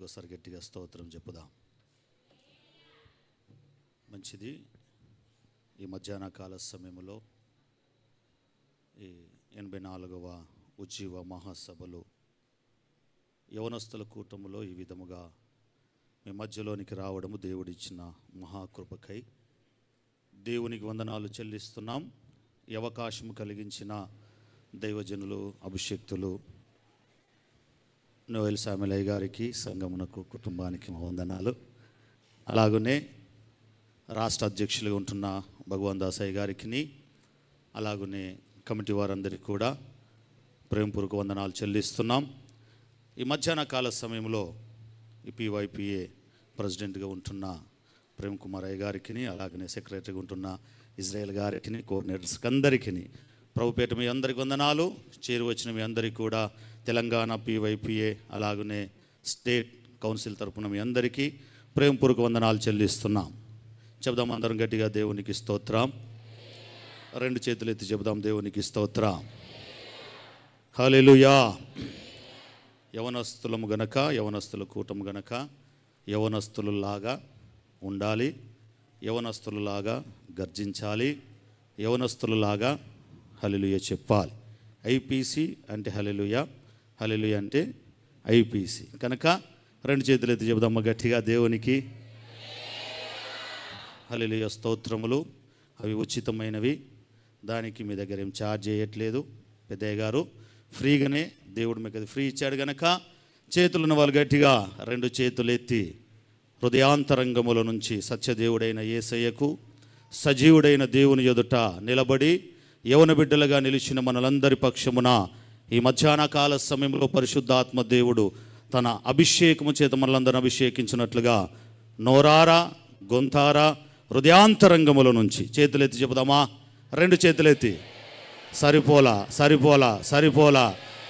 ఒకసారి గట్టిగా స్తోత్రం చెప్పుదాం. మంచిది. ఈ మధ్యాహ్న కాల సమయంలో ఈ 84వ ఉజ్జీవ మహాసభలు యవనస్తుల కూటములో ఈ విధముగా మీ మధ్యలోనికి రావడము దేవుడిచ్చిన మహాకృపకై దేవునికి వందనాలు చెల్లిస్తున్నాం. ఈ అవకాశం కలిగించిన దైవజనులు, అభిషేక్తులు నోయల్ సామెలయ్య గారికి, సంగమునకు, కుటుంబానికి మా వందనాలు. అలాగనే రాష్ట్ర అధ్యక్షులుగా ఉంటున్న భగవాన్ దాసయ్య గారికి, అలాగనే కమిటీ వారందరికీ కూడా ప్రేమపూర్వక వందనాలు చెల్లిస్తున్నాం. ఈ మధ్యాహ్న కాల సమయంలో ఈ PYPA ప్రెసిడెంట్గా ఉంటున్న ప్రేమ్ కుమార్ అయ్య గారికి, అలాగనే సెక్రటరీగా ఉంటున్న ఇజ్రాయెల్ గారికి, కోఆర్డినేటర్స్కి అందరికీ ప్రభుపేట మీ అందరికి వందనాలు. చేరువచ్చిన మీ అందరికీ కూడా తెలంగాణ PYPA అలాగనే స్టేట్ కౌన్సిల్ తరపున మీ అందరికీ ప్రేమపూర్వక వందనాలు చెల్లిస్తున్నాం. చెబుదాం అందరం గట్టిగా, దేవునికి స్తోత్రం. రెండు చేతులు ఎత్తి చెబుదాం, దేవునికి స్తోత్రం. హల్లెలూయా. యవనస్తులము గనక, యవనస్తుల కూటము గనక యవనస్తులలాగా ఉండాలి, యవనస్తులలాగా గర్జించాలి, యవనస్తులలాగా హల్లెలూయా చెప్పాలి. IPC అంటే హల్లెలూయా, హల్లెలూయా అంటే IPC కనుక రెండు చేతులు ఎత్తి చెబుదాం గట్టిగా, దేవునికి హల్లెలూయా స్తోత్రములు. అవి ఉచితమైనవి, దానికి మీ దగ్గర ఏం ఛార్జ్ చేయట్లేదు. పెద్దయ్య గారు ఫ్రీగానే దేవుడు మీకు అది ఫ్రీ ఇచ్చాడు కనుక చేతులున్న వాళ్ళు గట్టిగా రెండు చేతులు ఎత్తి హృదయాంతరంగముల నుంచి సత్యదేవుడైన యేసయ్యకు, సజీవుడైన దేవుని ఎదుట నిలబడి యవన బిడ్డలుగా నిలిచిన మనలందరి పక్షమున ఈ మధ్యాహ్న కాల సమయంలో పరిశుద్ధాత్మ దేవుడు తన అభిషేకము చేత మనలందరిని అభిషేకించినట్లుగా నోరారా, గొంతారా, హృదయాంతరంగముల నుంచి చేతులెత్తి చెబుదామా? రెండు చేతులెత్తి సరిపోలా, సరిపోలా, సరిపోలా,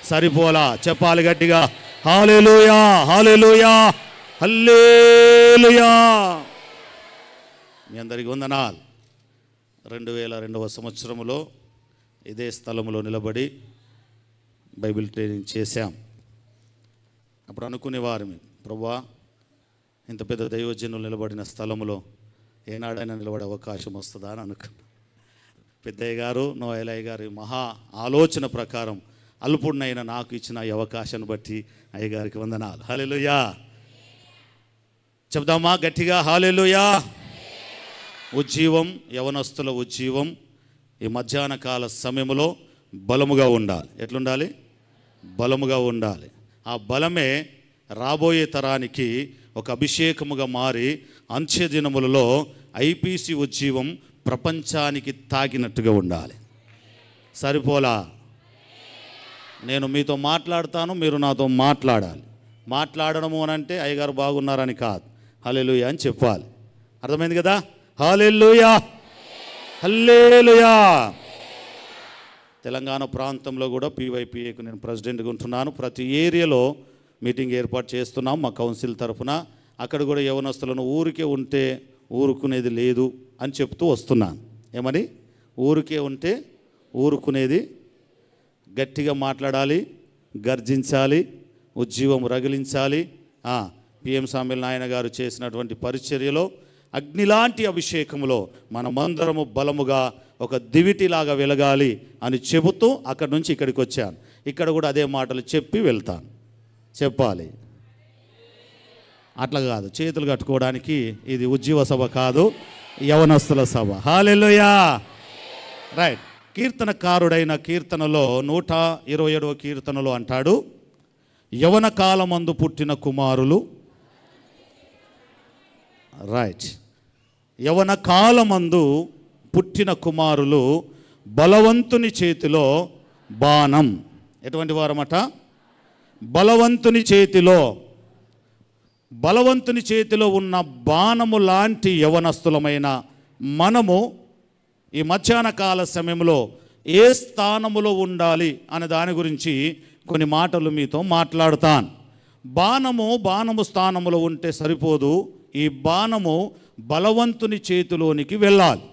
సరిపోలా చెప్పాలి గట్టిగా, హల్లెలూయా, హల్లెలూయా, హల్లెలూయా. మీ అందరికీ వందనాలు. 2002వ సంవత్సరంలో ఇదే స్థలంలో నిలబడి బైబిల్ ట్రైనింగ్ చేశాం. అప్పుడు అనుకునేవారు, ప్రభువా ఇంత పెద్ద దైవజనులు నిలబడిన స్థలంలో ఏనాడైనా నిలబడే అవకాశం వస్తుందా అని అనుకున్నాను. పెద్దయ్య గారు, నోయలయ్య గారి మహా ఆలోచన ప్రకారం అల్పుడినైనా నాకు ఇచ్చిన ఈ అవకాశాన్ని బట్టి అయ్యగారికి వందనాలు. హల్లెలూయా చెప్దామా గట్టిగా, హల్లెలూయా. ఉజ్జీవం, యవనస్తుల ఉజ్జీవం ఈ మధ్యాహ్న కాల సమయంలో బలముగా ఉండాలి. ఎట్లుండాలి? బలముగా ఉండాలి. ఆ బలమే రాబోయే తరానికి ఒక అభిషేకముగా మారి అంత్య దినములలో IPC ఉజ్జీవం ప్రపంచానికి తాకినట్టుగా ఉండాలి. సరిపోలా. నేను మీతో మాట్లాడతాను, మీరు నాతో మాట్లాడాలి. మాట్లాడడము అని అంటే అయ్యగారు బాగున్నారని కాదు, హల్లెలూయా అని చెప్పాలి. అర్థమైంది కదా? హల్లెలూయా, హల్లెలూయా. తెలంగాణ ప్రాంతంలో కూడా PYPAకు నేను ప్రెసిడెంట్గా ఉంటున్నాను. ప్రతి ఏరియాలో మీటింగ్ ఏర్పాటు చేస్తున్నాం మా కౌన్సిల్ తరఫున. అక్కడ కూడా యవనస్తులను ఊరికే ఉంటే ఊరుకునేది లేదు అని చెప్తూ వస్తున్నాను. ఏమని? ఊరికే ఉంటే ఊరుకునేది, గట్టిగా మాట్లాడాలి, గర్జించాలి, ఉజ్జీవం రగిలించాలి. PM సామెల్ నాయన గారు చేసినటువంటి పరిచర్యలో అగ్నిలాంటి అభిషేకములో మనమందరము బలముగా ఒక దివిటిలాగా వెలగాలి అని చెబుతూ అక్కడి నుంచి ఇక్కడికి వచ్చాను. ఇక్కడ కూడా అదే మాటలు చెప్పి వెళ్తాను. చెప్పాలి. అట్లా కాదు, చేతులు కట్టుకోవడానికి ఇది ఉజ్జీవ సభ కాదు, యవనస్తుల సభ. హల్లెలూయా. రైట్. కీర్తనకారుడైన కీర్తనలో 127వ కీర్తనలో అంటాడు, యవన కాలమందు పుట్టిన కుమారులు. రైట్. యవన కాలమందు పుట్టిన కుమారులు బలవంతుని చేతిలో బాణం. ఎటువంటి వారమట? బలవంతుని చేతిలో. బలవంతుని చేతిలో ఉన్న బాణము లాంటి యవనస్తులమైన మనము ఈ మధ్యాహ్న కాల సమయంలో ఏ స్థానములో ఉండాలి అనే దాని గురించి కొన్ని మాటలు మీతో మాట్లాడుతాను. బాణము స్థానములో ఉంటే సరిపోదు, ఈ బాణము బలవంతుని చేతిలోనికి వెళ్ళాలి.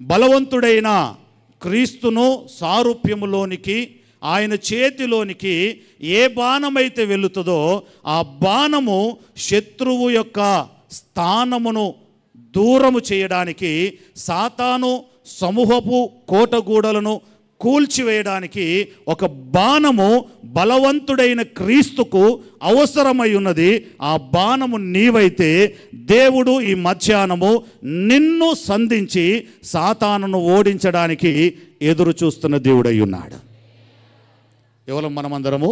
బలవంతుడైన క్రీస్తును సారూప్యములోనికి ఆయన చేతిలోనికి ఏ బాణమైతే వెళుతుందో ఆ బాణము శత్రువు యొక్క స్థానమును దూరము చేయడానికి, సాతాను సమూహపు కోటగూడలను కూల్చివేయడానికి ఒక బాణము బలవంతుడైన క్రీస్తుకు అవసరమై ఉన్నది. ఆ బాణము నీవైతే దేవుడు ఈ మధ్యాహ్నము నిన్ను సంధించి సాతానును ఓడించడానికి ఎదురు చూస్తున్న దేవుడై ఉన్నాడు. కేవలం మనమందరము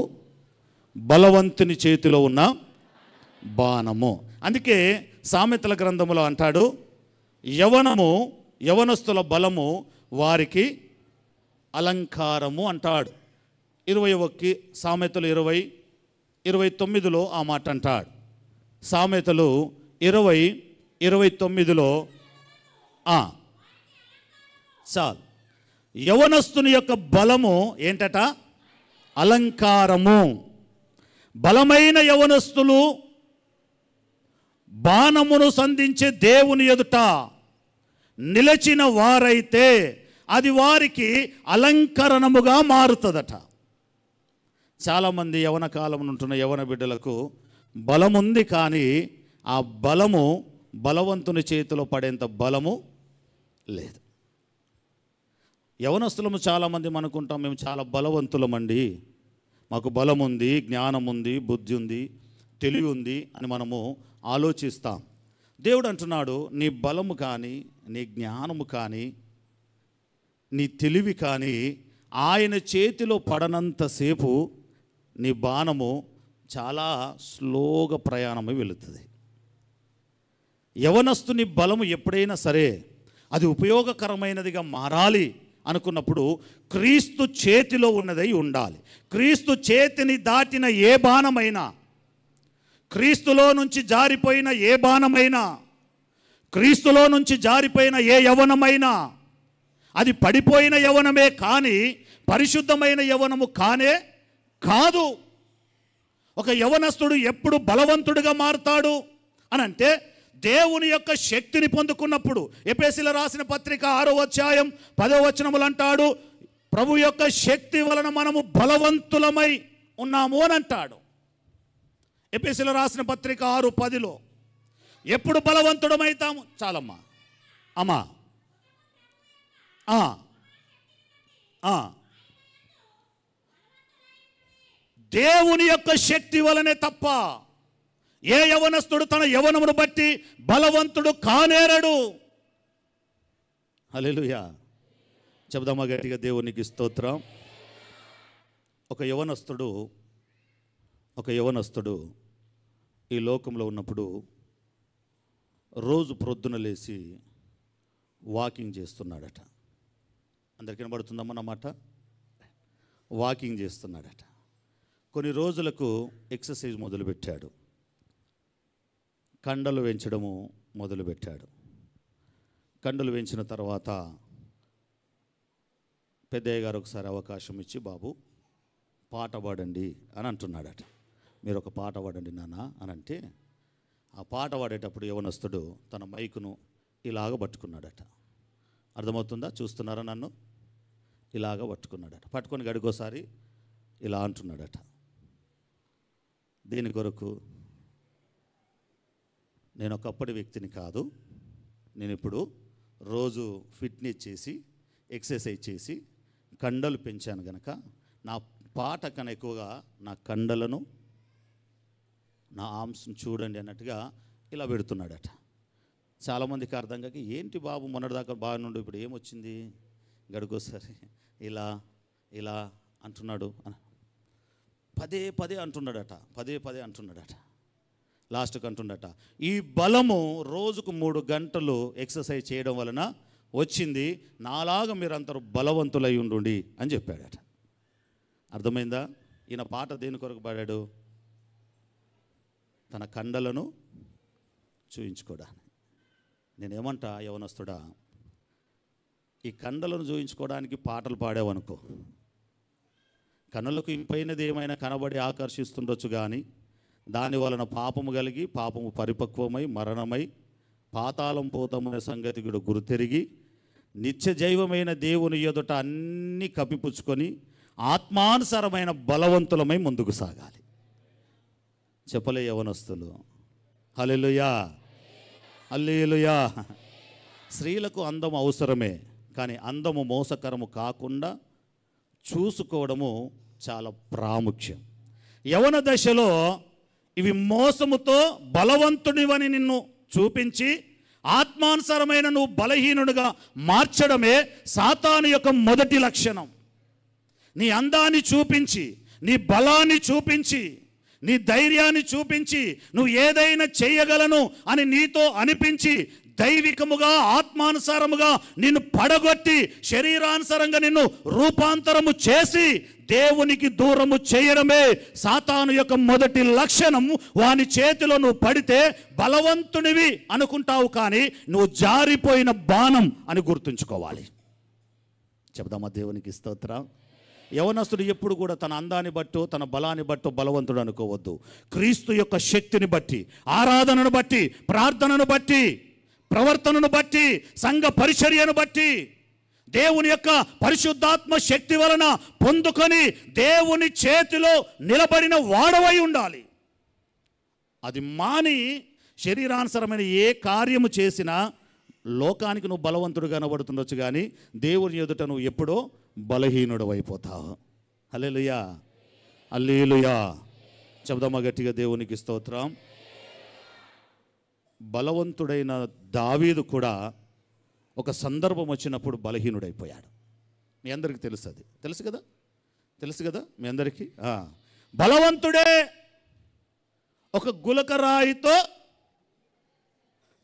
బలవంతుని చేతిలో ఉన్న బాణము. అందుకే సామెతల గ్రంథములో అంటాడు, యవనస్తుల బలము వారికి అలంకారము అంటాడు. 21 సామెతలు 20:29 ఆ మాట అంటాడు. సామెతలు 20:29 చాలు. యవనస్తుని యొక్క బలము ఏంటట? అలంకారము. బలమైన యవనస్తులు బాణమును సంధించే దేవుని ఎదుట నిలచిన వారైతే అది వారికి అలంకరణముగా మారుతుందట. చాలామంది యవన కాలం ఉంటున్న యవన బిడ్డలకు బలం ఉంది, కానీ ఆ బలము బలవంతుని చేతిలో పడేంత బలము లేదు. యవనస్తులము చాలామంది అనుకుంటాం, మేము చాలా బలవంతులమండి, మాకు బలం ఉంది, జ్ఞానం ఉంది, బుద్ధి ఉంది, తెలివి ఉంది అని మనము ఆలోచిస్తాం. దేవుడు అంటున్నాడు, నీ బలము కానీ, నీ జ్ఞానము కానీ, నీ తెలివి కానీ ఆయన చేతిలో పడనంతసేపు నీ బాణము చాలా స్లోగా ప్రయాణమై వెళుతుంది. యవనస్తుని బలము ఎప్పుడైనా సరే అది ఉపయోగకరమైనదిగా మారాలి అనుకున్నప్పుడు క్రీస్తు చేతిలో ఉన్నదై ఉండాలి. క్రీస్తు చేతిని దాటిన ఏ బాణమైనా, క్రీస్తులో నుంచి జారిపోయిన ఏ బాణమైనా, క్రీస్తులో నుంచి జారిపోయిన ఏ యవనమైనా అది పడిపోయిన యవనమే కానీ పరిశుద్ధమైన యవనము కానే కాదు. ఒక యవనస్తుడు ఎప్పుడు బలవంతుడిగా మారుతాడు అనంటే దేవుని యొక్క శక్తిని పొందుకున్నప్పుడు. ఎఫెసీయుల రాసిన పత్రిక 6వ అధ్యాయం 10వ వచనములు అంటాడు, ప్రభు యొక్క శక్తి వలన మనము బలవంతులమై ఉన్నాము అని అంటాడు. ఎఫెసీయుల రాసిన పత్రిక 6:10 ఎప్పుడు బలవంతుడమైతాము? చాలమ్మా అమ్మా దేవుని యొక్క శక్తి వలనే తప్ప ఏ యవనస్తుడు తన యవనమును బట్టి బలవంతుడు కానేరడు. హల్లెలూయా. చెబుదామా గట్టిగా, దేవునికి స్తోత్రం. ఒక యవనస్తుడు ఈ లోకంలో ఉన్నప్పుడు రోజు ప్రొద్దున లేచి వాకింగ్ చేస్తున్నాడట. అందరికీ వినబడుతుందన్నమాట. వాకింగ్ చేస్తున్నాడట. కొన్ని రోజులకు ఎక్సర్సైజ్ మొదలుపెట్టాడు. కండలు పెంచడము మొదలుపెట్టాడు. కండలు పెంచిన తర్వాత పెద్దయ్య గారు ఒకసారి అవకాశం ఇచ్చి, బాబు పాట పాడండి అని అంటున్నాడట. మీరు ఒక పాట పాడండి నాన్న అని అంటే, ఆ పాట పాడేటప్పుడు యవనస్తుడు తన మైకును ఇలాగ పట్టుకున్నాడట. అర్థమవుతుందా? చూస్తున్నారా నన్ను? ఇలాగ పట్టుకున్నాడట. పట్టుకొని గడికోసారి ఇలా అంటున్నాడట. దీని కొరకు నేను ఒకప్పటి వ్యక్తిని కాదు, నేను ఇప్పుడు రోజు ఫిట్నెస్ చేసి ఎక్సర్సైజ్ చేసి కండలు పెంచాను గనక నా పాట కన్నా ఎక్కువగా నా కండలను, నా ఆర్మ్స్ని చూడండి అన్నట్టుగా ఇలా పెడుతున్నాడట. చాలామందికి అర్థం కాక, ఏంటి బాబు మొన్నటిదాకా బాగుండు, ఇప్పుడు ఏమొచ్చింది, గడుకోసారి ఇలా ఇలా అంటున్నాడు అని పదే అంటున్నాడట. లాస్ట్కి అంటున్నట, ఈ బలము రోజుకు 3 గంటలు ఎక్సర్సైజ్ చేయడం వలన వచ్చింది, నాలాగా మీరందరూ బలవంతులై ఉండుండి అని చెప్పాడట. అర్థమైందా? ఈయన పాట దేని కొరకు పాడాడు? తన కండలను చూయించుకోవడానికి. నేనేమంటా, యవనస్తుడా, ఈ కండలను చూయించుకోవడానికి పాటలు పాడావనుకో, కన్నులకు ఇంపైనది ఏమైనా కనబడి ఆకర్షిస్తుండొచ్చు, కానీ దాని వలన పాపము కలిగి, పాపము పరిపక్వమై మరణమై పాతాళం పోతామనే సంగతి కూడా గుర్తెరిగి నిత్య జైవమైన దేవుని ఎదుట అన్నీ కప్పిపుచ్చుకొని ఆత్మానుసారమైన బలవంతులమై ముందుకు సాగాలి. చెప్పలే యవనస్తులు? హల్లెలూయా, హల్లెలూయా. స్త్రీలకు అందం అవసరమే, కానీ అందము మోసకరము కాకుండా చూసుకోవడము చాలా ప్రాముఖ్యం. యవన దశలో ఇవి మోసముతో బలవంతుడివని నిన్ను చూపించి ఆత్మానుసారమైన నువ్వు బలహీనుడిగా మార్చడమే సాతాను యొక్క మొదటి లక్షణం. నీ అందాన్ని చూపించి, నీ బలాన్ని చూపించి, నీ ధైర్యాన్ని చూపించి, నువ్వు ఏదైనా చేయగలను అని నీతో అనిపించి దైవికముగా ఆత్మానుసారముగా నిన్ను పడగొట్టి శరీరానుసారంగా నిన్ను రూపాంతరము చేసి దేవునికి దూరము చేయడమే సాతాను యొక్క మొదటి లక్షణం. వాని చేతిలో నువ్వు పడితే బలవంతునివి అనుకుంటావు, కానీ నువ్వు జారిపోయిన బాణం అని గుర్తుంచుకోవాలి. చెప్దామా దేవునికి స్తోత్రం. యవనస్తుడు ఎప్పుడు కూడా తన అందాన్ని బట్టో తన బలాన్ని బట్టో బలవంతుడు అనుకోవద్దు. క్రీస్తు యొక్క శక్తిని బట్టి, ఆరాధనను బట్టి, ప్రార్థనను బట్టి, ప్రవర్తనను బట్టి, సంఘ పరిచర్యను బట్టి, దేవుని యొక్క పరిశుద్ధాత్మ శక్తి వలన పొందుకొని దేవుని చేతిలో నిలబడిన వాడవై ఉండాలి. అది మాని శరీరానుసరమైన ఏ కార్యము చేసినా లోకానికి నువ్వు బలవంతుడు కనబడుతుండొచ్చు, కానీ దేవుని ఎదుట నువ్వు ఎప్పుడో బలహీనుడు అయిపోతావు. హల్లెలూయా, హల్లెలూయా. చెబుదామా గట్టిగా దేవునికి స్తోత్రం. బలవంతుడైన దావీదు కూడా ఒక సందర్భం వచ్చినప్పుడు బలహీనుడైపోయాడు. మీ అందరికీ తెలుసు, అది తెలుసు కదా మీ అందరికీ. బలవంతుడే ఒక గులకరాయితో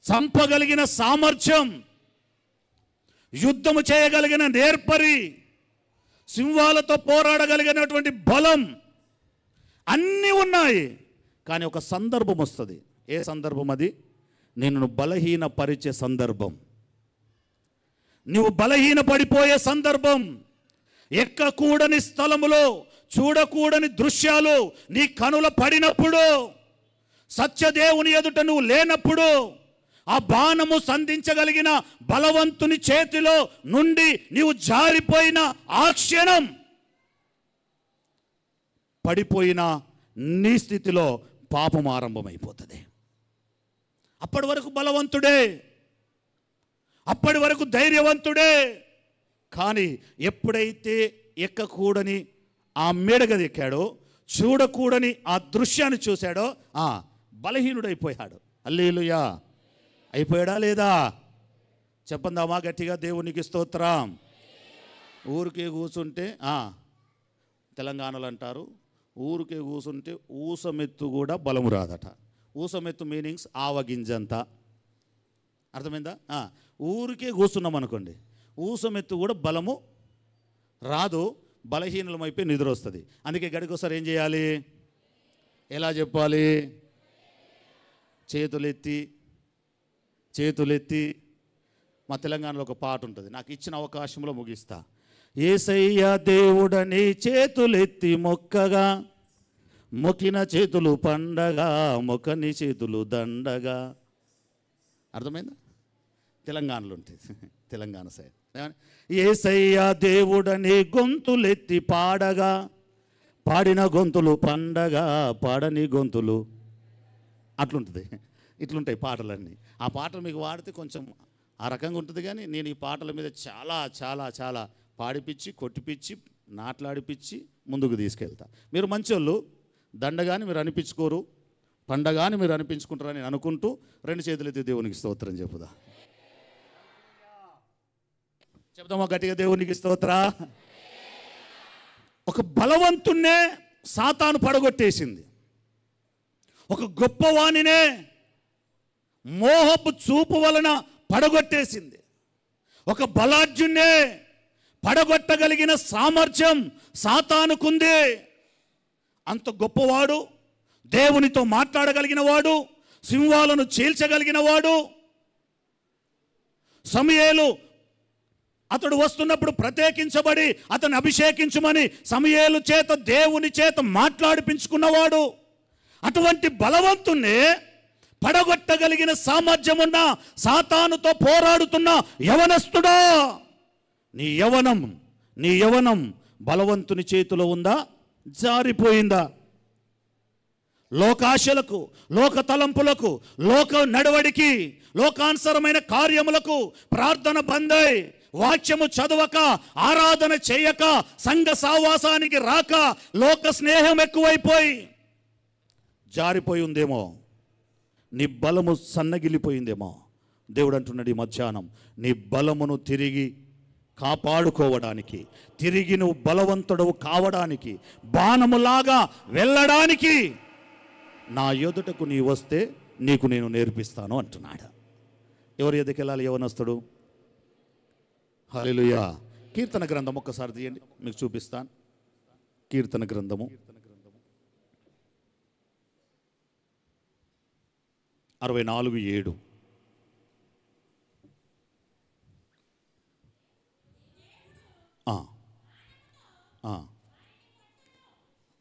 చంపగలిగిన సామర్థ్యం, యుద్ధము చేయగలిగిన నేర్పరి, సింహాలతో పోరాడగలిగినటువంటి బలం అన్నీ ఉన్నాయి. కానీ ఒక సందర్భం వస్తుంది. ఏ సందర్భం అది? నిన్ను బలహీనపరిచే సందర్భం, నువ్వు బలహీన పడిపోయే సందర్భం. ఎక్కకూడని స్థలములో చూడకూడని దృశ్యాలు నీ కనుల పడినప్పుడు, సత్యదేవుని ఎదుట నువ్వు లేనప్పుడు, ఆ బాణము సంధించగలిగిన బలవంతుని చేతిలో నుండి నీవు జారిపోయిన ఆ క్షణం, పడిపోయిన నీ స్థితిలో పాపం ఆరంభమైపోతుంది. అప్పటి వరకు బలవంతుడే, అప్పటి వరకు ధైర్యవంతుడే, కానీ ఎప్పుడైతే ఎక్కకూడని ఆ మేడగది ఎక్కాడో, చూడకూడని ఆ దృశ్యాన్ని చూశాడో బలహీనుడైపోయాడు. హల్లెలూయా. అయిపోయాడా లేదా? చెప్పందామా గట్టిగా దేవునికి స్తోత్రం. ఊరికే కూర్చుంటే తెలంగాణలో అంటారు, ఊరికే కూర్చుంటే ఊసమెత్తు కూడా బలము రాదట. ఊసమెత్తు మీనింగ్స్ ఆవగింజంత. అర్థమైందా? ఊరికే కూర్చున్నాం అనుకోండి, ఊసమెత్తు కూడా బలము రాదు, బలహీనమైపోయి నిద్ర వస్తుంది. అందుకే గడికోసారి ఏం చేయాలి? ఎలా చెప్పాలి? చేతులెత్తి మా తెలంగాణలో ఒక పాట ఉంటుంది, నాకు ఇచ్చిన అవకాశంలో ముగిస్తా. యేసయ్య దేవుడని చేతులెత్తి మొక్కగా, మొక్కిన చేతులు పండగా, మొక్కని చేతులు దండగా. అర్థమైందా? తెలంగాణలో ఉంటుంది, తెలంగాణ సైడ్. యేసయ్య దేవుడని గొంతులెత్తి పాడగా, పాడిన గొంతులు పండగా, పాడని గొంతులు. అట్లుంటుంది, ఇట్లుంటాయి పాటలన్నీ. ఆ పాటలు మీకు వాడితే కొంచెం ఆ రకంగా ఉంటుంది, కానీ నేను ఈ పాటల మీద చాలా చాలా చాలా పాడిపిచ్చి, కొట్టిపిచ్చి, నాట్లాడిపిచ్చి ముందుకు తీసుకెళ్తా. మీరు మంచోళ్ళు, దండగాని మీరు అనిపించుకోరు, పండగాని మీరు అనిపించుకుంటారని అనుకుంటూ రెండు చేతులెత్తి దేవునికి స్తోత్రం చెప్పుదా. చెప్దామా గట్టిగా దేవునికి స్తోత్ర. ఒక బలవంతున్నే సాతాను పడగొట్టేసింది, ఒక గొప్పవానినే మోహపు చూపు వలన పడగొట్టేసింది, ఒక బలాఢ్యున్నే పడగొట్టగలిగిన సామర్థ్యం సాతానుకుంది. అంత గొప్పవాడు, దేవునితో మాట్లాడగలిగిన వాడు, సింహాలను చీల్చగలిగిన వాడు. సమూయేలు అతడు వస్తున్నప్పుడు ప్రత్యేకించబడి అతను అభిషేకించుమని సమూయేలు చేత దేవుని చేత మాట్లాడిపించుకున్నవాడు. అటువంటి బలవంతుణ్ణి పడగొట్టగలిగిన సామర్థ్యం ఉన్న సాతానుతో పోరాడుతున్న యవనస్తుడా, నీ యవనం బలవంతుని చేతిలో ఉందా, జారిపోయిందా? లోకాశలకు, లోక తలంపులకు, లోక నడవడికి, లోకానుసరమైన కార్యములకు ప్రార్థన బందై, వాక్యము చదవక, ఆరాధన చేయక, సంఘ సావాసానికి రాక, లోక స్నేహం ఎక్కువైపోయి జారిపోయి ఉందేమో, నీ బలము సన్నగిలిపోయిందేమో. దేవుడు అంటున్నాడు ఈ మధ్యాహ్నం, నీ బలమును తిరిగి కాపాడుకోవడానికి, తిరిగి నువ్వు బలవంతుడవు కావడానికి, బాణములాగా వెళ్ళడానికి నా ఎదుటకు నీ వస్తే నీకు నేను నేర్పిస్తాను అంటున్నాడు. ఎవరి ఎదుకు వెళ్ళాలి యవనస్తుడు? హల్లెలూయా. కీర్తన గ్రంథం ఒక్కసారి తీయండి, మీకు చూపిస్తాను. కీర్తన గ్రంథము 64:7.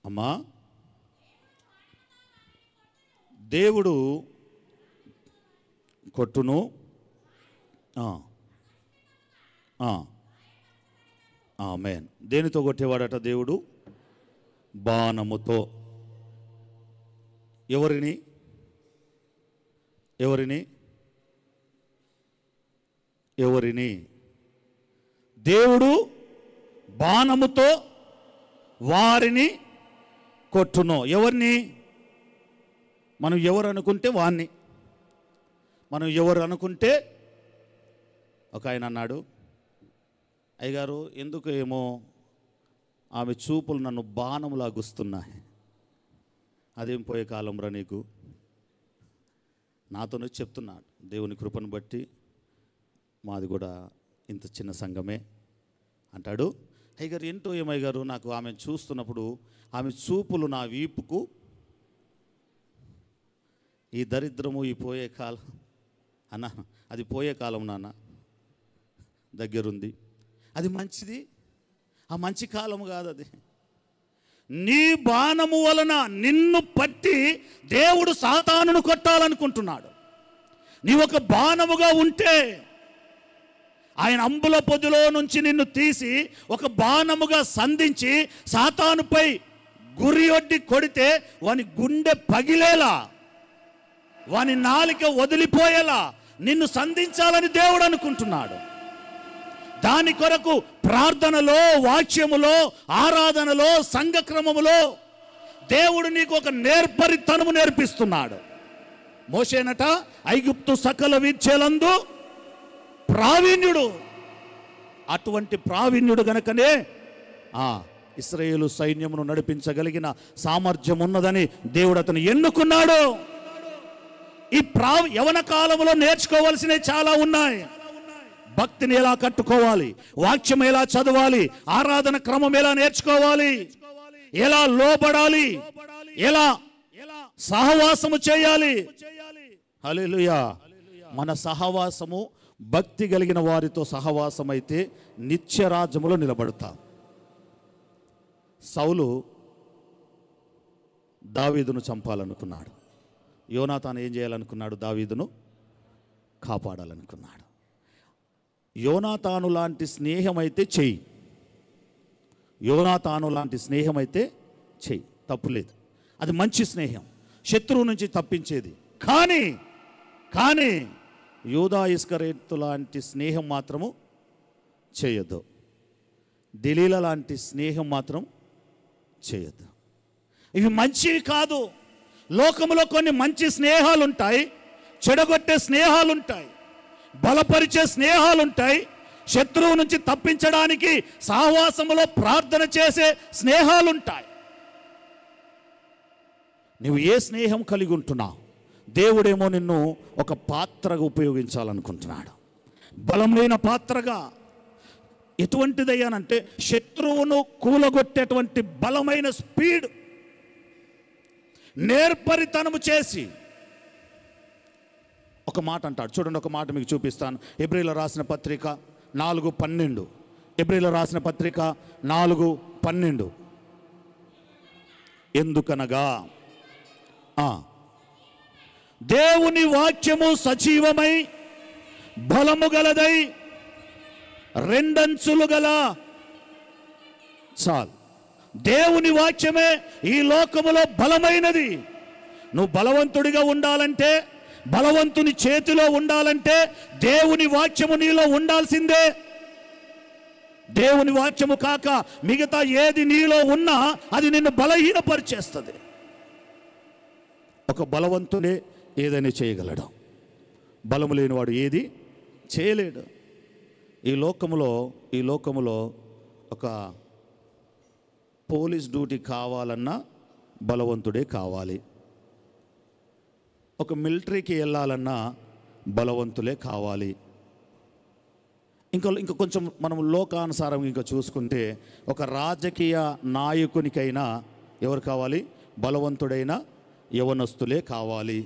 అమ్మా, దేవుడు కొట్టును, ఆమేన్. దేనితో కొట్టేవాడట దేవుడు? బాణముతో. ఎవరిని ఎవరిని ఎవరిని దేవుడు బాణముతో వారిని కొట్టును. ఎవరిని? మనం ఎవరు అనుకుంటే వాణ్ణి, మనం ఎవరు అనుకుంటే. ఒక ఆయన అన్నాడు, అయ్యగారు ఎందుకు ఏమో ఆమె చూపులు నన్ను బాణములా గుస్తున్నాయి. అదేం పోయే కాలంరా నీకు? నాతోనే చెప్తున్నాడు, దేవుని కృపను బట్టి మాది కూడా ఇంత చిన్న సంఘమే అంటాడు. అయ్యగారు ఏంటో ఏమయ్యగారు, నాకు ఆమె చూస్తున్నప్పుడు ఆమె చూపులు నా వీపుకు, ఈ దరిద్రము ఈ పోయే కాలం అన్న, అది పోయే కాలం నాన్న, దగ్గరుంది. అది మంచిది, ఆ మంచి కాలము కాదు అది. నీ బాణము వలన నిన్ను పట్టి దేవుడు సాతానును కొట్టాలనుకుంటున్నాడు. నీ ఒక బాణముగా ఉంటే ఆయన అంబుల పొదిలో నుంచి నిన్ను తీసి ఒక బాణముగా సంధించి సాతానుపై గురి ఒడ్డి కొడితే వాని గుండె పగిలేలా, వాని నాలిక వదిలిపోయేలా నిన్ను సంధించాలని దేవుడు అనుకుంటున్నాడు. దాని కొరకు ప్రార్థనలో, వాక్యములో, ఆరాధనలో, సంఘక్రమములో దేవుడు నీకు ఒక నేర్పరితనము నేర్పిస్తున్నాడు. మోషేనట ఐగుప్తు సకల విద్యలందు ప్రావీణ్యుడు. అటువంటి ప్రావీణ్యుడు గనుకనే ఇశ్రాయేలు సైన్యమును నడిపించగలిగిన సామర్థ్యం ఉన్నదని దేవుడు అతను ఎన్నుకున్నాడు. ఈ యవన కాలంలో నేర్చుకోవాల్సినవి చాలా ఉన్నాయి. భక్తిని ఎలా కట్టుకోవాలి, వాక్యం ఎలా చదవాలి, ఆరాధన క్రమం ఎలా నేర్చుకోవాలి, ఎలా లోబడాలి, ఎలా సహవాసము చేయాలి. హల్లెలూయా. మన సహవాసము భక్తి కలిగిన వారితో సహవాసమైతే నిత్యరాజ్యములో నిలబడతాం. సౌలు దావీదును చంపాలనుకున్నాడు. యోనాతాను ఏం చేయాలనుకున్నాడు? దావీదును కాపాడాలనుకున్నాడు. యోనాతాను లాంటి స్నేహం అయితే చెయ్యి, యోనాతాను లాంటి స్నేహం అయితే చెయ్యి, తప్పులేదు. అది మంచి స్నేహం, శత్రువు నుంచి తప్పించేది. కానీ యూదా ఇస్కరియోతు లాంటి స్నేహం మాత్రము చేయొద్దు. దెలీలా లాంటి స్నేహం మాత్రం చేయొద్దు. ఇవి మంచివి కాదు. లోకంలో కొన్ని మంచి స్నేహాలు ఉంటాయి, చెడగొట్టే స్నేహాలు ఉంటాయి, బలపరిచే స్నేహాలు ఉంటాయి, శత్రువు నుంచి తప్పించడానికి సహవాసములో ప్రార్థన చేసే స్నేహాలు ఉంటాయి. నువ్వు ఏ స్నేహం కలిగి ఉంటున్నావు? దేవుడేమో నిన్ను ఒక పాత్రగా ఉపయోగించాలనుకుంటున్నాడు, బలమైన పాత్రగా. ఎటువంటిదయ్యానంటే శత్రువును కూలగొట్టేటువంటి బలమైన స్పీడ్, నేర్పరితనము చేసి. ఒక మాట అంటాడు చూడండి, ఒక మాట మీకు చూపిస్తాను. హెబ్రీయులకు రాసిన పత్రిక 4:12. హెబ్రీయులకు రాసిన పత్రిక 4:12. ఎందుకనగా దేవుని వాక్యము సజీవమై బలము గలదై రెండంచులు గల చాలు. దేవుని వాక్యమే ఈ లోకములో బలమైనది. నువ్వు బలవంతుడిగా ఉండాలంటే, బలవంతుని చేతిలో ఉండాలంటే దేవుని వాక్యము నీలో ఉండాల్సిందే. దేవుని వాక్యము కాక మిగతా ఏది నీలో ఉన్నా అది నిన్ను బలహీనపరిచేస్తుంది. ఒక బలవంతుడే ఏదైనా చేయగలడు, బలము లేనివాడు ఏది చేయలేడు. ఈ లోకములో ఒక పోలీస్ డ్యూటీ కావాలన్నా బలవంతుడే కావాలి. ఒక మిలిటరీకి వెళ్ళాలన్నా బలవంతులే కావాలి. ఇంకా కొంచెం మనం లోకానుసారం ఇంకా చూసుకుంటే ఒక రాజకీయ నాయకునికైనా ఎవరు కావాలి? బలవంతుడైన యవనస్తులే కావాలి.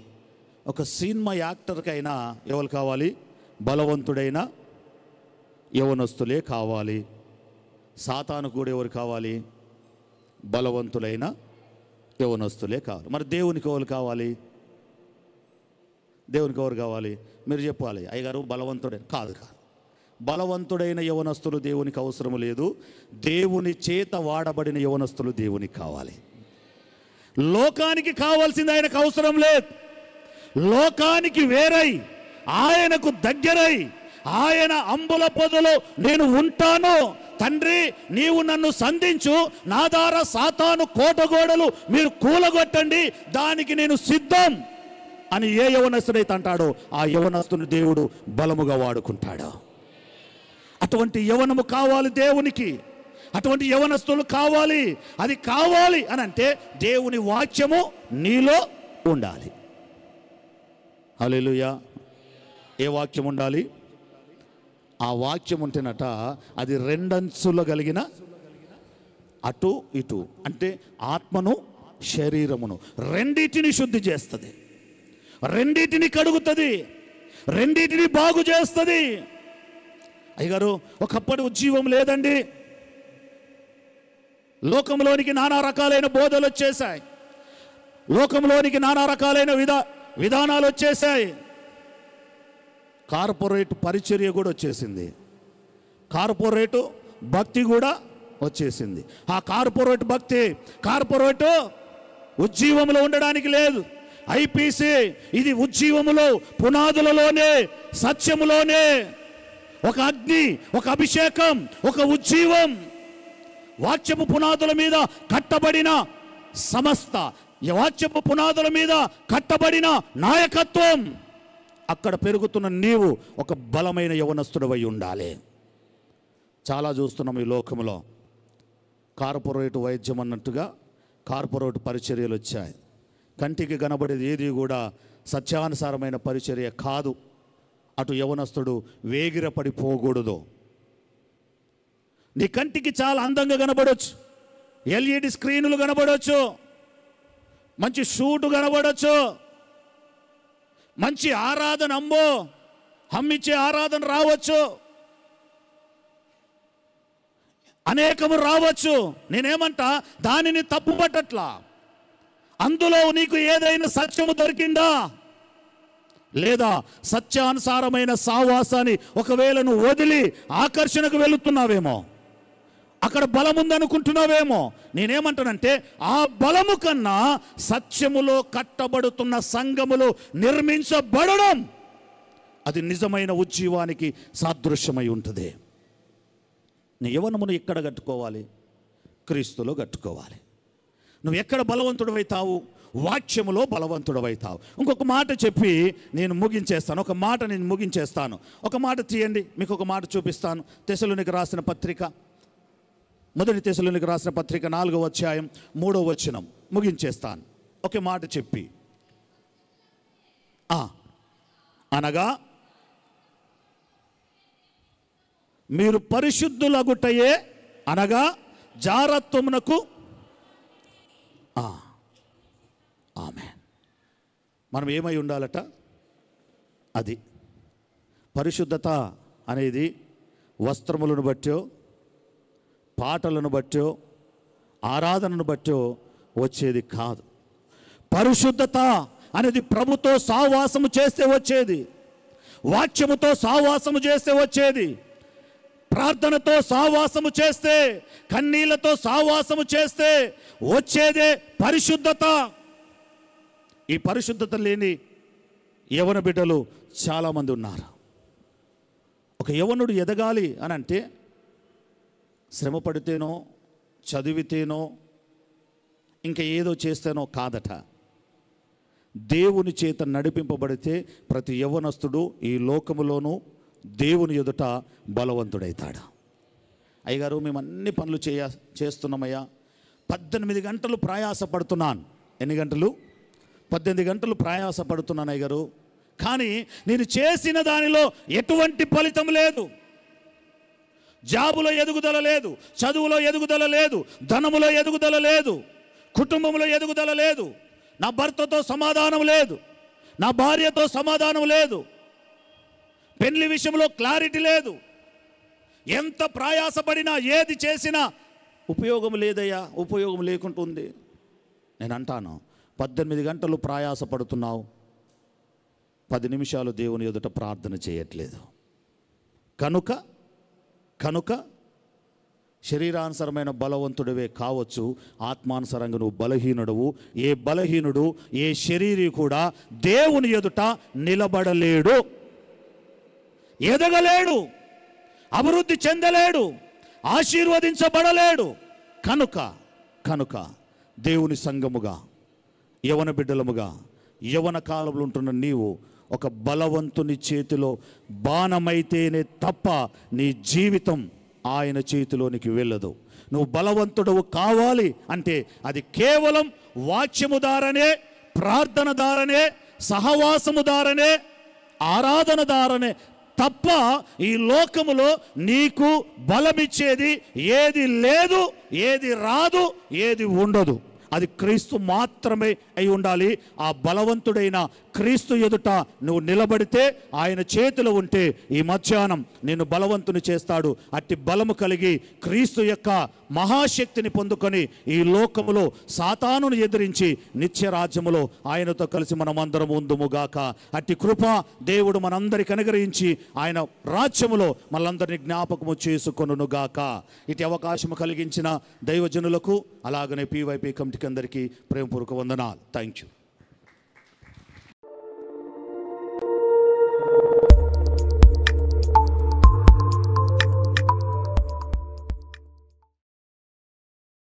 ఒక సినిమా యాక్టర్కైనా ఎవరు కావాలి? బలవంతుడైన యవనస్తులే కావాలి. సాతాను కూడా ఎవరు కావాలి? బలవంతులైన యవనస్తులే కావాలి. మరి దేవునికి ఎవరు కావాలి? దేవునికి ఎవరు కావాలి? మీరు చెప్పాలి. అయ్యగారు బలవంతుడే కాదు. బలవంతుడైన యవనస్తులు దేవునికి అవసరం లేదు. దేవుని చేత వాడబడిన యవనస్తులు దేవునికి కావాలి. లోకానికి కావాల్సింది ఆయనకు అవసరం లేదు. లోకానికి వేరై ఆయనకు దగ్గరై ఆయన అంబుల పొదలో నేను ఉంటాను, తండ్రి నీవు నన్ను సంధించు, నా ద్వారా సాతాను కోటగోడలు మీరు కూలగొట్టండి, దానికి నేను సిద్ధం అని ఏ యవనస్తుడైతే అంటాడో ఆ యవనస్తుని దేవుడు బలముగా వాడుకుంటాడు. అటువంటి యవనము కావాలి దేవునికి. అటువంటి యవనస్తులు కావాలి. అది కావాలి అని అంటే దేవుని వాక్యము నీలో ఉండాలి. హల్లెలూయా. ఏ వాక్యం ఉండాలి? ఆ వాక్యం ఉంటేనట అది రెండంచులు కలిగిన అటు ఇటు అంటే ఆత్మను శరీరమును రెండిటిని శుద్ధి చేస్తుంది, రెండిటిని కడుగుతుంది, రెండిటిని బాగు చేస్తుంది. అయ్యగారు ఒకప్పటి ఉజ్జీవం లేదండి, లోకంలోనికి నానా రకాలైన బోధలు వచ్చేసాయి, లోకంలోనికి నానా రకాలైన విధానాలు వచ్చేసాయి, కార్పొరేట్ పరిచర్య కూడా వచ్చేసింది, కార్పొరేట్ భక్తి కూడా వచ్చేసింది. ఆ కార్పొరేట్ భక్తి, కార్పొరేట్ ఉజ్జీవంలో ఉండడానికి లేదు. ఐపీసీ ఇది ఉజ్జీవములో పునాదులలోనే, సత్యములోనే ఒక అగ్ని, ఒక అభిషేకం, ఒక ఉజ్జీవం, వాక్యపు పునాదుల మీద కట్టబడిన సమస్త, వాక్యపు పునాదుల మీద కట్టబడిన నాయకత్వం. అక్కడ పెరుగుతున్న నీవు ఒక బలమైన యవనస్తుడవై ఉండాలి. చాలా చూస్తున్నాం ఈ లోకంలో కార్పొరేట్ వైద్యం అన్నట్టుగా కార్పొరేట్ పరిచర్యలు వచ్చాయి. కంటికి కనబడేది ఏది కూడా సత్యానుసారమైన పరిచర్య కాదు. అటు యవనస్తుడు వేగిరపడిపోకూడదు. నీ కంటికి చాలా అందంగా కనబడవచ్చు, ఎల్ఈడి స్క్రీనులు కనబడవచ్చు, మంచి షూటు కనబడవచ్చు, మంచి ఆరాధన, అమ్మో హమ్మిచ్చే ఆరాధన రావచ్చు, అనేకము రావచ్చు. నేనేమంటా దానిని తప్పు పట్టట్లా. అందులో నీకు ఏదైనా సత్యము దొరికిందా లేదా? సత్యానుసారమైన సావాసాన్ని ఒకవేళ నువ్వు వదిలి ఆకర్షణకు వెళుతున్నావేమో, అక్కడ బలం ఉందనుకుంటున్నావేమో. నేనేమంటానంటే ఆ బలము కన్నా సత్యములో కట్టబడుతున్న సంఘములు నిర్మించబడడం అది నిజమైన ఉజ్జీవానికి సాదృశ్యమై ఉంటుంది. నీ యవ్వనమును ఎక్కడ కట్టుకోవాలి? క్రీస్తులో కట్టుకోవాలి. నువ్వు ఎక్కడ బలవంతుడవైతావు? వాక్యములో బలవంతుడవైతావు. ఇంకొక మాట చెప్పి నేను ముగించేస్తాను. ఒక మాట తీయండి, మీకు ఒక మాట చూపిస్తాను. తెస్సలోనికి రాసిన పత్రిక, మొదటి తెస్సలోనికి రాసిన పత్రిక 4వ అధ్యాయం 3వ వచనం ముగించేస్తాను. ఒక మాట చెప్పి, అనగా మీరు పరిశుద్ధులగుటయే, అనగా జారత్వమునకు. ఆమేన్. మనం ఏమై ఉండాలట? అది పరిశుద్ధత అనేది వస్త్రములను బట్టో, పాటలను బట్టో, ఆరాధనను బట్టో వచ్చేది కాదు. పరిశుద్ధత అనేది ప్రభుతో సావాసము చేస్తే వచ్చేది, వాక్యముతో సావాసము చేస్తే వచ్చేది. ప్రార్థనతో సహవాసము చేస్తే, కన్నీళ్లతో సహవాసము చేస్తే వచ్చేదే పరిశుద్ధత. ఈ పరిశుద్ధత లేని యవన బిడ్డలు చాలామంది ఉన్నారు. ఒక యవనుడు ఎదగాలి అని అంటే శ్రమ పడితేనో, చదివితేనో, ఇంకా ఏదో చేస్తేనో కాదట. దేవుని చేత నడిపింపబడితే ప్రతి యవ్వనస్తుడు ఈ లోకములోనూ దేవుని ఎదుట బలవంతుడైతాడు. అయ్యగారు, మేము అన్ని పనులు చేస్తున్నామయ్యా, 18 గంటలు ప్రయాసపడుతున్నాను. ఎన్ని గంటలు? 18 గంటలు ప్రయాసపడుతున్నాను అయ్యగారు, కానీ నేను చేసిన దానిలో ఎటువంటి ఫలితం లేదు. జాబులో ఎదుగుదల లేదు, చదువులో ఎదుగుదల లేదు, ధనములో ఎదుగుదల లేదు, కుటుంబంలో ఎదుగుదల లేదు, నా భర్తతో సమాధానం లేదు, నా భార్యతో సమాధానం లేదు, పెళ్లి విషయంలో క్లారిటీ లేదు. ఎంత ప్రయాసపడినా ఏది చేసినా ఉపయోగం లేదయ్యా, ఉపయోగం లేకుంటుంది. నేను అంటాను, 18 గంటలు ప్రయాసపడుతున్నావు, 10 నిమిషాలు దేవుని ఎదుట ప్రార్థన చేయట్లేదు. కనుక శరీరానుసరమైన బలవంతుడివే కావచ్చు, ఆత్మానుసరంగా నువ్వు బలహీనుడవు. ఏ బలహీనుడు, ఏ శరీరీ కూడా దేవుని ఎదుట నిలబడలేడు, ఎదగలేడు, అభివృద్ధి చెందలేడు, ఆశీర్వదించబడలేడు. కనుక దేవుని సంఘముగా, యవన బిడ్డలముగా, యవన కాలంలో ఉంటున్న నీవు ఒక బలవంతుని చేతిలో బాణమైతేనే తప్ప నీ జీవితం ఆయన చేతిలోనికి వెళ్ళదు. నువ్వు బలవంతుడవు కావాలి అంటే అది కేవలం వాక్యము ద్వారానే, ప్రార్థన ద్వారానే, సహవాసము ద్వారానే, ఆరాధన ద్వారానే తప్ప ఈ లోకములో నీకు బలమిచ్చేది ఏది లేదు, ఏది రాదు, ఏది ఉండదు. అది క్రీస్తు మాత్రమే అయి ఉండాలి. ఆ బలవంతుడైన క్రీస్తు ఎదుట నువ్వు నిలబడితే, ఆయన చేతిలో ఉంటే ఈ మధ్యాహ్నం నిన్ను బలవంతుని చేస్తాడు. అట్టి బలము కలిగి క్రీస్తు యొక్క మహాశక్తిని పొందుకొని ఈ లోకములో సాతానును ఎదిరించి నిత్య రాజ్యములో ఆయనతో కలిసి మనమందరం ఉందుముగాక. అట్టి కృప దేవుడు మనందరికి అనుగ్రహించి ఆయన రాజ్యములో మనందరినీ జ్ఞాపకము చేసుకొనుగాక. ఇటు అవకాశము కలిగించిన దైవజనులకు, అలాగనే PYP కమిటీకి అందరికీ ప్రేమపూర్వక వందనాలు. Thank you.